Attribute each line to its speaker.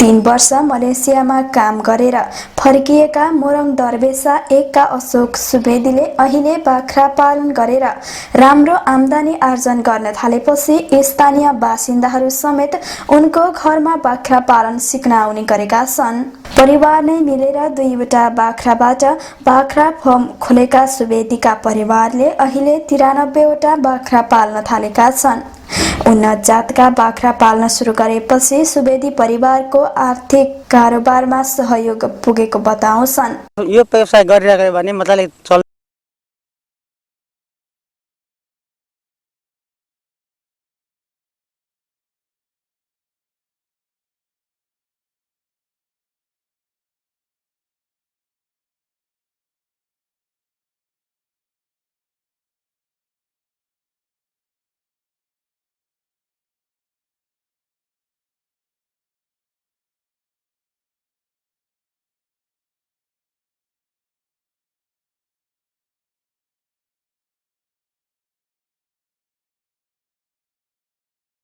Speaker 1: 3 वर्ष मलेसियामा काम गरेर फर्किएका मोरङ दरवेशा 1 का अशोक सुवेदीले अहिले बाख्रा पालन गरेर राम्रो आम्दानी आर्जन गर्न थालेपछि स्थानीय बासिन्दाहरू समेत उनको घरमा बाख्रा पालन सिक्न आउने गरेका छन्। परिवार नै मिलेर 2वटा बाख्राबाट बाख्रा फर्म खोलेका सुवेदीका परिवारले अहिले 93वटा बाख्रा पाल्न थालेका छन्। उन्नत जातका बाख्रा पाल्न सुरु गरेपछि सुवेदी परिवारको आर्थिक कारोबारमा सहयोग पुगेको बताउँछन्।
Speaker 2: यो व्यवसाय गरिरहेको भने मजाले